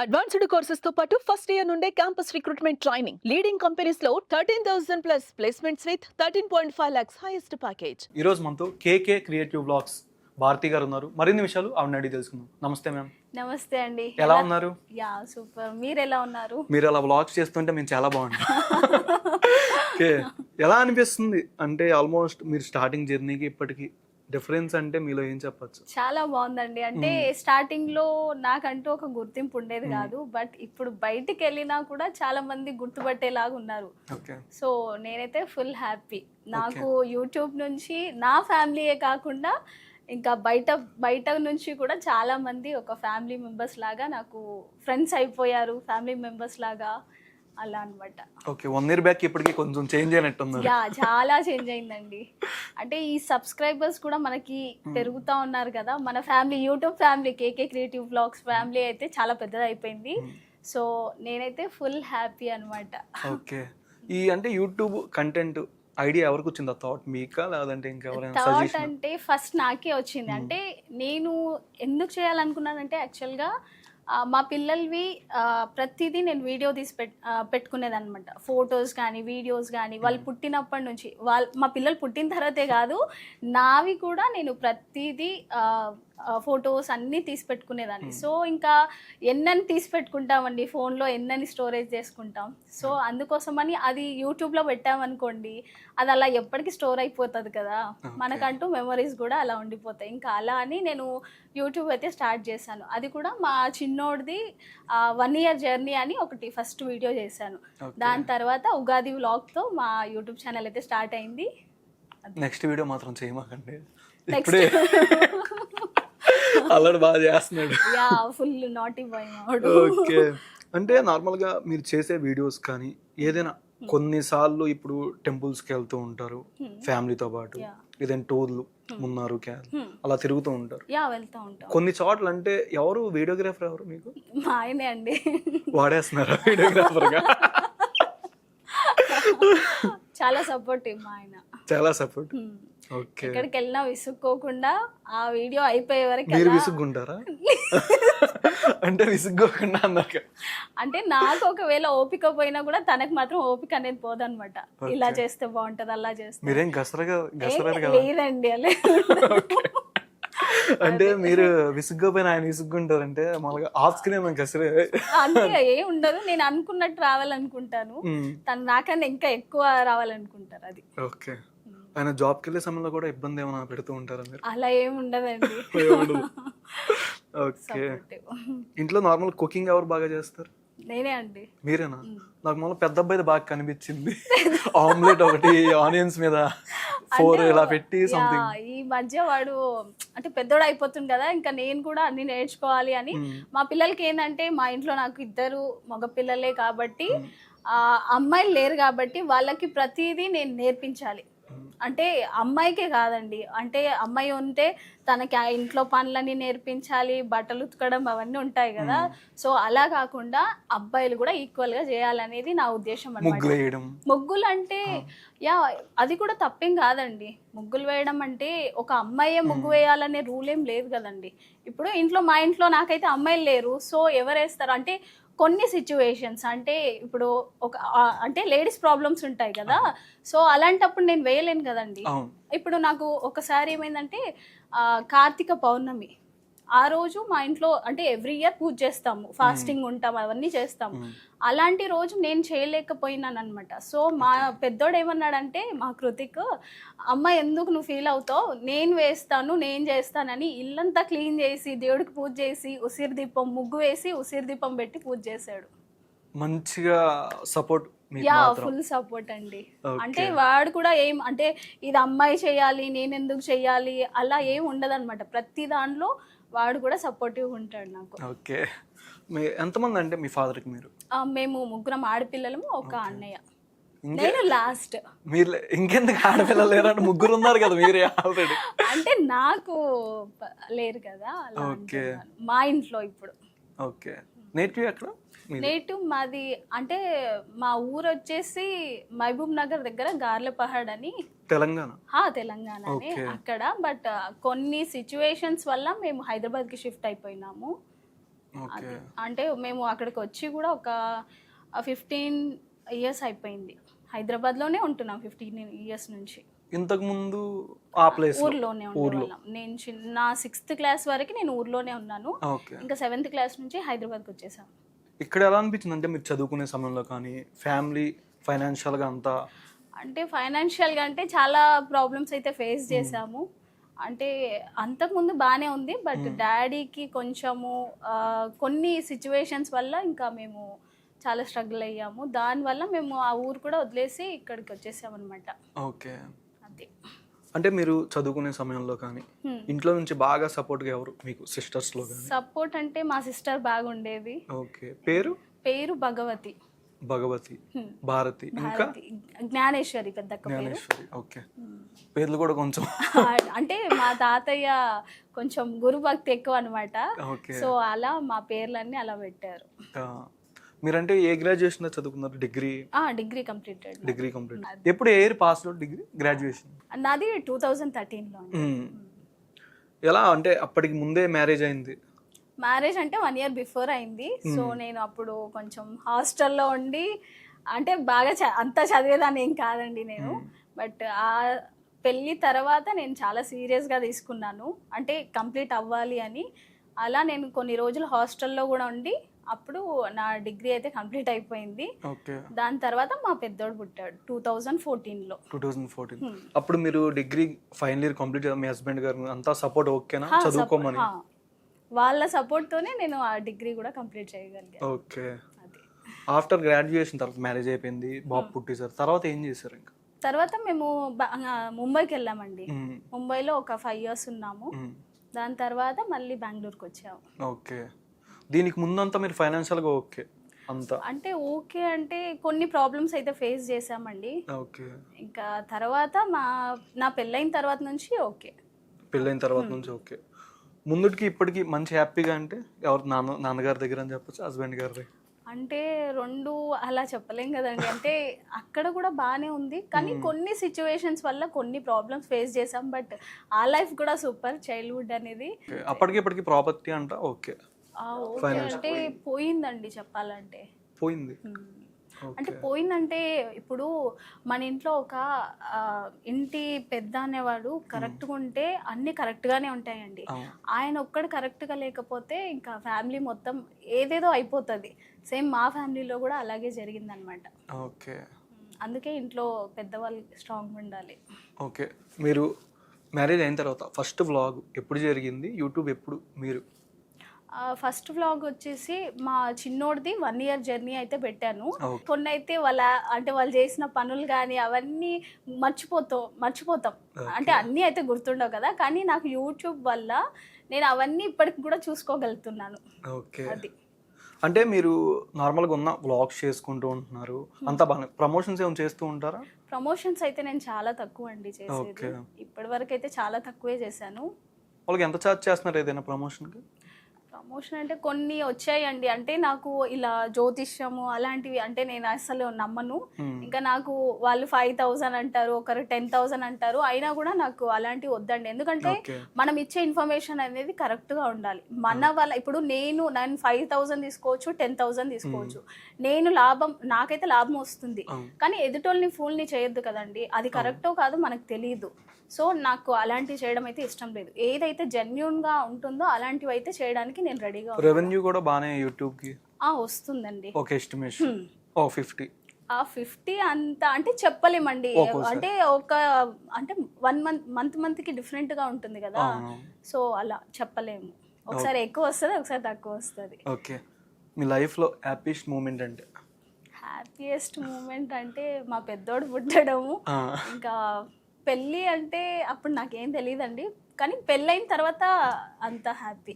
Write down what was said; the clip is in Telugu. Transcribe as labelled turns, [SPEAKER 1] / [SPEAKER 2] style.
[SPEAKER 1] అడ్వాన్స్డ్ కోర్సెస్ తో పాటు ఫస్ట్ ఇయర్ నుండే campus recruitment training leading companies లో 13,000 plus placements with 13.5 lakhs highest package.
[SPEAKER 2] ఈ రోజు మనతో కేకే క్రియేటివ్ బ్లాగ్స్ భారతి గారు ఉన్నారు. మరిన్ని విషయాలు ఆవిడ అడిగి తెలుసుకుందాం. నమస్తే మ్యామ్.
[SPEAKER 3] నమస్తే అండి.
[SPEAKER 2] ఎలా ఉన్నారు?
[SPEAKER 3] Yeah super. మీరు ఎలా ఉన్నారు?
[SPEAKER 2] మీరు అలా బ్లాగ్స్ చేస్తుంటే మేము చాలా బాగుంటాం. ఓకే, ఎలా అనిపిస్తుంది అంటే ఆల్మోస్ట్ మీరు స్టార్టింగ్ జర్నీకి ఇప్పటికి డిఫరెన్స్ అంటే మీలో ఏం చెప్పచ్చు?
[SPEAKER 3] చాలా బాగుందండి. అంటే స్టార్టింగ్ లో నాకంటూ ఒక గుర్తింపు ఉండేది కాదు, బట్ ఇప్పుడు బయటికి వెళ్ళినా కూడా చాలా మంది గుర్తుపట్టేలాగా ఉన్నారు. సో నేనైతే ఫుల్ హ్యాపీ. నాకు యూట్యూబ్ నుంచి నా ఫ్యామిలీయే కాకుండా ఇంకా బయట నుంచి కూడా చాలా మంది ఒక ఫ్యామిలీ మెంబర్స్ లాగా నాకు ఫ్రెండ్స్ అయిపోయారు, ఫ్యామిలీ మెంబర్స్ లాగా అలా అనమాట.
[SPEAKER 2] ఓకే, 1 year బ్యాక్ ఇప్పటికి కొంచెం చేంజ్ అయినట్టుంది.
[SPEAKER 3] యా చాలా చేంజ్ అయిందండి. అంటే ఈ సబ్స్క్రైబర్స్ కూడా మనకి పెరుగుతా ఉన్నారు కదా. మన ఫ్యామిలీ, యూట్యూబ్ ఫ్యామిలీ, కేకే క్రియేటివ్ బ్లాగ్స్ ఫ్యామిలీ అయితే చాలా పెద్దది అయిపోయింది. సో నేనైతే ఫుల్ హ్యాపీ అనమాట.
[SPEAKER 2] ఓకే, ఈ అంటే యూట్యూబ్ కంటెంట్ ఐడియా ఎవరికి వచ్చింది? థాట్ మీకా లేదంటే ఇంకెవరైనా
[SPEAKER 3] థాట్
[SPEAKER 2] సజెషన్?
[SPEAKER 3] అంటే ఫస్ట్ నాకే వచ్చింది. అంటే నేను ఎందుకు చేయాలనుకున్నానంటే యాక్చువల్గా మా పిల్లలవి ప్రతిదీ నేను వీడియో తీసి పెట్టుకునేది అనమాట. ఫొటోస్ కానీ వీడియోస్ కానీ వాళ్ళు పుట్టినప్పటి నుంచి, మా పిల్లలు పుట్టిన తర్వాతే కాదు, నావి కూడా నేను ప్రతిదీ ఫొటోస్ అన్నీ తీసి పెట్టుకునేదాన్ని. సో ఇంకా ఎన్నని తీసి పెట్టుకుంటామండి, ఫోన్లో ఎన్నని స్టోరేజ్ చేసుకుంటాం. సో అందుకోసమని అది యూట్యూబ్లో పెట్టామనుకోండి, అది అలా ఎప్పటికీ స్టోర్ అయిపోతుంది కదా, మనకంటూ మెమరీస్ కూడా అలా ఉండిపోతాయి. ఇంకా అలా అని నేను యూట్యూబ్ అయితే స్టార్ట్ చేశాను. అది కూడా మా చిన్నోడిది 1 year జర్నీ అని ఒకటి ఫస్ట్ వీడియో చేశాను. దాని తర్వాత ఉగాది వ్లాగ్తో మా యూట్యూబ్ ఛానల్ అయితే స్టార్ట్ అయింది.
[SPEAKER 2] నెక్స్ట్ వీడియో మాత్రం చేయమాకండి, ఇప్పుడే అల్లడు బాగా చేస్తున్నాడు.
[SPEAKER 3] Yeah full naughty boy.
[SPEAKER 2] Okay, అంటే నార్మల్గా మీరు చేసే వీడియోస్ కానీ ఏదైనా కొన్నిసార్లు ఇప్పుడు టెంపుల్స్కి వెళ్తూ ఉంటారు ఫ్యామిలీతో పాటు, ఏదైనా టూర్లు మున్నారు అలా తిరుగుతూ ఉంటారు.
[SPEAKER 3] యా వెళ్తూ ఉంటాం
[SPEAKER 2] కొన్ని చోట్ల. అంటే ఎవరు వీడియోగ్రాఫర్ ఎవరు మీకు?
[SPEAKER 3] మా ఆయనే అండి.
[SPEAKER 2] వాడేస్తున్నారా వీడియోగ్రాఫర్గా?
[SPEAKER 3] చాలా సపోర్టివ్ మా ఆయన,
[SPEAKER 2] చాలా సపోర్ట్. ఓకే,
[SPEAKER 3] ఎక్కడికి వెళ్ళినా విసుక్కోకుండా ఆ వీడియో అయిపోయే వరకు.
[SPEAKER 2] మీరు విసుగ్గుంటారా? అంటే విసుక్కోకుండా అన్నాక
[SPEAKER 3] అంటే నాకు ఒకవేళ ఓపిక పోయినా కూడా తనకు మాత్రం ఓపిక అనేది పోదనమాట. ఇలా చేస్తే బాగుంటది, అలా చేస్తే.
[SPEAKER 2] మీరేం గసరగా
[SPEAKER 3] లేదండి అలా.
[SPEAKER 2] అంటే మీరు విసుగ్గుపోయిన ఆయన విసుగ్గుంటారంటే మామూలుగా ఆఫ్ స్క్రీన్ గసరే
[SPEAKER 3] అంతే ఏం ఉండదు. నేను అనుకున్నట్టు రావాలనుకుంటాను, తను నాకన్నా ఇంకా ఎక్కువ రావాలనుకుంటారు. అది
[SPEAKER 2] ఓకే. ఆయన జాబ్కి వెళ్ళే సమయంలో కూడా ఇబ్బంది ఏమైనా పెడుతూ ఉంటారా మీరు?
[SPEAKER 3] అలా ఏమి ఉండదండి.
[SPEAKER 2] ఓకే, ఇంట్లో నార్మల్ కుకింగ్ ఎవరు బాగా చేస్తారు?
[SPEAKER 3] నేనే అండి.
[SPEAKER 2] మీరేనా? నాకు మళ్ళీ పెద్ద అబ్బాయిది బాగా కనిపించింది. ఆమ్లెట్ ఒకటి ఆనియన్స్ మీద 4 ఇలా పెట్టి సంథింగ్.
[SPEAKER 3] ఈ మధ్య వాడు అంటే పెద్దోడు అయిపోతుంది కదా, ఇంకా నేను కూడా అన్ని నేర్చుకోవాలి అని. మా పిల్లలకి ఏంటంటే, మా ఇంట్లో నాకు 2 మగ పిల్లలే కాబట్టి, అమ్మాయిలు లేరు కాబట్టి వాళ్ళకి ప్రతిదీ నేను నేర్పించాలి. అంటే అమ్మాయికే కాదండి, అంటే అమ్మాయి ఉంటే తనకి ఆ ఇంట్లో పనులన్నీ నేర్పించాలి, బట్టలు ఉతకడం అవన్నీ ఉంటాయి కదా. సో అలా కాకుండా అబ్బాయిలు కూడా ఈక్వల్ గా చేయాలనేది నా ఉద్దేశం అన్నమాట. ముగ్గులు అంటే యా అది కూడా తప్పేం కాదండి. ముగ్గులు వేయడం అంటే ఒక అమ్మాయే ముగ్గు వేయాలనే రూల్ ఏం లేదు కదండి. ఇప్పుడు మా ఇంట్లో నాకైతే అమ్మాయిలు లేరు, సో ఎవరు వేస్తారు అంటే కొన్ని సిచ్యువేషన్స్, అంటే ఇప్పుడు అంటే లేడీస్ ప్రాబ్లమ్స్ ఉంటాయి కదా. సో అలాంటప్పుడు నేను వేయలేను కదండి. ఇప్పుడు నాకు ఒకసారి ఏమైందంటే, కార్తీక పౌర్ణమి ఆ రోజు మా ఇంట్లో అంటే ఎవ్రీ ఇయర్ పూజ చేస్తాము, ఫాస్టింగ్ ఉంటాము, అవన్నీ చేస్తాము. అలాంటి రోజు నేను చేయలేకపోయినాను అనమాట. సో మా పెద్దోడు ఏమన్నాడంటే, మా కృతిక్, అమ్మ ఎందుకు నువ్వు ఫీల్ అవుతావు, నేను వేస్తాను, నేను చేస్తానని ఇల్లంతా క్లీన్ చేసి, దేవుడికి పూజ చేసి, ఉసిరి దీపం ముగ్గు వేసి, ఉసిరి దీపం పెట్టి పూజ చేశాడు.
[SPEAKER 2] మంచిగా సపోర్ట్.
[SPEAKER 3] యా ఫుల్ సపోర్ట్ అండి. అంటే వాడు కూడా ఏం అంటే ఇది అమ్మాయి చేయాలి, నేను ఎందుకు చెయ్యాలి అలా ఏం ఉండదు అనమాట. ప్రతి దాంట్లో వాడు కూడా సపోర్టివ్ ఉంటాడు నాకు.
[SPEAKER 2] ఓకే, ఎంతమంది అంటే మీ ఫాదర్కి మీరు?
[SPEAKER 3] మేము 3 ఆడపిల్లలము, ఒక అన్నయ్య, నేను లాస్ట్.
[SPEAKER 2] మీరు ఇంకెందుకు ఆడపిల్లలు లేరంటే 3 ఉన్నారు కదా మీరే ఆల్రెడీ.
[SPEAKER 3] అంటే నాకు లేరు కదా మా ఇంట్లో ఇప్పుడు.
[SPEAKER 2] ఓకే, నేటివ్ ఎక్కడ?
[SPEAKER 3] నేటివ్ మాది అంటే మా ఊరు వచ్చేసి మహబూబ్ నగర్ దగ్గర గార్లపహాడ్ అని, తెలంగాణనే అక్కడ. బట్ కొన్ని సిచ్యువేషన్స్ వల్ల మేము హైదరాబాద్కి షిఫ్ట్ అయిపోయినాము.
[SPEAKER 2] ఓకే.
[SPEAKER 3] అంటే మేము అక్కడికి వచ్చి కూడా ఒక 15 ఇయర్స్ అయిపోయింది. హైదరాబాద్లోనే ఉంటున్నాం 15 ఇయర్స్ నుంచి.
[SPEAKER 2] ఇంతకు ముందు ఆ ప్లేస్
[SPEAKER 3] ఊర్లోనే ఉండేవాళ్ళం. నేను చిన్న 6th క్లాస్ వరకు నేను ఊర్లోనే ఉన్నాను.
[SPEAKER 2] ఓకే.
[SPEAKER 3] ఇంకా 7th క్లాస్ నుంచి హైదరాబాద్కి వచ్చేసాం.
[SPEAKER 2] ఇక్కడ ఎలా అనిపించింది అంటే మీరు చదువుకునే సమయంలో కానీ ఫ్యామిలీ ఫైనాన్షియల్గా అంతా?
[SPEAKER 3] అంటే ఫైనాన్షియల్గా అంటే చాలా ప్రాబ్లమ్స్ అయితే ఫేస్ చేసాము. అంటే అంతకుముందు బాగానే ఉంది, బట్ డాడీకి కొంచెము కొన్ని సిచ్యువేషన్స్ వల్ల ఇంకా మేము చాలా స్ట్రగుల్ అయ్యాము. దానివల్ల మేము ఆ ఊరు కూడా వదిలేసి ఇక్కడికి వచ్చేసామన్నమాట.
[SPEAKER 2] ఓకే.
[SPEAKER 3] అదే.
[SPEAKER 2] అంటే మీరు చదువుకునే సమయంలో కానీ ఇంట్లో నుంచి బాగా సపోర్ట్గా ఎవరు మీకు సిస్టర్స్లో కానీ?
[SPEAKER 3] సపోర్ట్ అంటే మా సిస్టర్ బాగుండేది.
[SPEAKER 2] ఓకే. పేరు?
[SPEAKER 3] పేరు భగవతి.
[SPEAKER 2] భగవతి, భారతి, ఇంకా
[SPEAKER 3] జ్ఞానేశ్వరి పెద్దక్క పేరు.
[SPEAKER 2] జ్ఞానేశ్వరి. ఓకే. పేర్లు కూడా కొంచెం
[SPEAKER 3] అంటే మా తాతయ్య కొంచెం గురు భక్తి ఎక్కువ అనమాట.
[SPEAKER 2] ఓకే.
[SPEAKER 3] సో అలా మా పేర్లన్నీ అలా పెట్టారు.
[SPEAKER 2] మీరంటే ఏ గ్రాడ్యుయేషన్ చదువుకున్నారు? Degree?
[SPEAKER 3] Degree completed.
[SPEAKER 2] Degree complete. ఎప్పుడు year pass out degree graduation?
[SPEAKER 3] నాది 2013లో.
[SPEAKER 2] ఎలా అంటే అప్పటికి ముందే మ్యారేజ్ అయింది?
[SPEAKER 3] మ్యారేజ్ అంటే 1 year బిఫోర్ అయింది. సో నేను అప్పుడు కొంచెం హాస్టల్లో ఉండి, అంటే బాగా అంతా చదివేదాన్ని ఏం కాదండి నేను. బట్ ఆ పెళ్ళి తర్వాత నేను చాలా సీరియస్గా తీసుకున్నాను, అంటే కంప్లీట్ అవ్వాలి అని. అలా నేను కొన్ని రోజులు హాస్టల్లో కూడా ఉండి అప్పుడు నా డిగ్రీ అయితే కంప్లీట్ అయిపోయింది.
[SPEAKER 2] ఓకే.
[SPEAKER 3] దాని తర్వాత మా పెద్దోడు పుట్టాడు 2014లో.
[SPEAKER 2] 2014. అప్పుడు మీరు డిగ్రీ ఫైనల్ ఇయర్ కంప్లీట్ మీ హస్బెండ్ గారు అంతా సపోర్ట్ ఓకేనా చదువుకోమని?
[SPEAKER 3] వాళ్ళ సపోర్ట్ తోనే నేను ఆ డిగ్రీ కూడా కంప్లీట్ చేయగలిగాను.
[SPEAKER 2] ఓకే. ఆఫ్టర్ గ్రాడ్యుయేషన్ తర్వాత మ్యారేజ్ అయిపోయింది, బాబు పుట్టేసారు, తర్వాత ఏం చేశారు? ఇంకా
[SPEAKER 3] తర్వాత మేము ముంబైకి వెళ్ళామండి. ముంబైలో ఒక 5 years ఉన్నాము. దాని తర్వాత మళ్ళీ బెంగళూరుకి వచ్చాము.
[SPEAKER 2] ఓకే. దీనికి ముందంతా మీరు ఫైనాన్షియల్గా ఓకే అంతా?
[SPEAKER 3] అంటే ఓకే అంటే కొన్ని ప్రాబ్లమ్స్ అయితే ఫేస్ చేసామండి.
[SPEAKER 2] ఓకే.
[SPEAKER 3] ఇంకా తర్వాత నా పెళ్ళైన తర్వాత నుంచి ఓకే.
[SPEAKER 2] పెళ్ళైన తర్వాత నుంచి ఓకే. ముందుకి ఇప్పటికి మంచి హ్యాపీగా అంటే ఎవరు? నాన్నగారి దగ్గర అని చెప్పచ్చు, హస్బెండ్ గారి?
[SPEAKER 3] అంటే 2 అలా చెప్పలేం కదండి. అంటే అక్కడ కూడా బాగానే ఉంది, కానీ కొన్ని సిచ్యువేషన్స్ వల్ల కొన్ని ప్రాబ్లమ్స్ ఫేస్ చేసాం. బట్ ఆ లైఫ్ కూడా సూపర్. చైల్డ్హుడ్ అనేది
[SPEAKER 2] అప్పటికి ఇప్పటికి ప్రాపర్టీ అంట ఓకే.
[SPEAKER 3] ఓకే అంటే పోయిందండి చెప్పాలంటే.
[SPEAKER 2] పోయింది
[SPEAKER 3] అంటే పోయిందంటే ఇప్పుడు మన ఇంట్లో ఒక ఇంటి పెద్ద అనేవాడు కరెక్ట్గా ఉంటే అన్ని కరెక్ట్గానే ఉంటాయండి. ఆయన ఒక్కడు కరెక్ట్గా లేకపోతే ఇంకా ఫ్యామిలీ మొత్తం ఏదేదో అయిపోతుంది. సేమ్ మా ఫ్యామిలీలో కూడా అలాగే జరిగిందనమాట.
[SPEAKER 2] ఓకే.
[SPEAKER 3] అందుకే ఇంట్లో పెద్దవాళ్ళు స్ట్రాంగ్ ఉండాలి.
[SPEAKER 2] ఓకే. మీరు మ్యారేజ్ అయిన తర్వాత ఫస్ట్ వ్లాగ్ ఎప్పుడు జరిగింది? యూట్యూబ్ ఎప్పుడు మీరు?
[SPEAKER 3] ఫస్ట్ వ్లాగ్ వచ్చేసి మా చిన్నోడిది 1 year జర్నీ అయితే పెట్టాను. కొన్ని అయితే వాళ్ళు చేసిన పనులు కానీ అవన్నీ మర్చిపోతాం. అంటే అన్నీ అయితే గుర్తుండవు కదా, కానీ నాకు యూట్యూబ్ వల్ల నేను అవన్నీ ఇప్పటికి కూడా చూసుకోగలుగుతున్నాను.
[SPEAKER 2] ఓకే.
[SPEAKER 3] అది
[SPEAKER 2] అంటే మీరు నార్మల్గా ఉన్న వ్లాగ్స్ చేసుకుంటూ ఉంటున్నారు, అంతా బాగా ప్రమోషన్స్ ఏమైనా చేస్తూ ఉంటారా?
[SPEAKER 3] ప్రమోషన్స్ అయితే నేను చాలా తక్కువ అండి చేసేది. ఇప్పటి వరకు అయితే చాలా తక్కువే చేశాను.
[SPEAKER 2] వాళ్ళకి ఎంత ఛార్జ్ చేస్తున్నారు ఏదైనా ప్రమోషన్కి?
[SPEAKER 3] ప్రమోషన్ అంటే కొన్ని వచ్చాయండి. అంటే నాకు ఇలా జ్యోతిష్యము అలాంటివి అంటే నేను అసలు నమ్మను. ఇంకా నాకు వాళ్ళు 5,000 అంటారు, ఒకరు 10,000 అంటారు. అయినా కూడా నాకు అలాంటివి వద్దండి. ఎందుకంటే మనం ఇచ్చే ఇన్ఫర్మేషన్ అనేది కరెక్ట్గా ఉండాలి. మన వల్ల ఇప్పుడు నేను 5,000 తీసుకోవచ్చు, 10,000 తీసుకోవచ్చు. నాకైతే లాభం వస్తుంది, కానీ ఎదుటోళ్ళని ఫూల్ని చేయొద్దు కదండి. అది కరెక్టో కాదో మనకు తెలియదు. సో నాకు అలాంటివి చేయడం అయితే ఇష్టం లేదు. ఏదైతే జెన్యూన్గా ఉంటుందో అలాంటివి అయితే చేయడానికి నేను రెడీగా.
[SPEAKER 2] రెవెన్యూ కూడా బాగానే యూట్యూబ్కి
[SPEAKER 3] వస్తుందండి.
[SPEAKER 2] ఓకే. ఎస్టిమేషన్ 50.
[SPEAKER 3] 50 అంత అంటే చెప్పలేమండి. అంటే అంటే 1 మంత్కి డిఫరెంట్గా ఉంటుంది కదా. సో అలా చెప్పలేము. ఒకసారి ఎక్కువ వస్తుంది, ఒకసారి తక్కువ వస్తుంది.
[SPEAKER 2] ఓకే. మీ లైఫ్లో హ్యాపీయెస్ట్ మూమెంట్ అంటే?
[SPEAKER 3] హ్యాపీయెస్ట్ మూమెంట్ అంటే మా పెద్దోడు పుట్టడము. ఇంకా పెళ్ళి అంటే అప్పుడు నాకేం తెలియదండి, కానీ పెళ్ళైన తర్వాత అంత హ్యాపీ.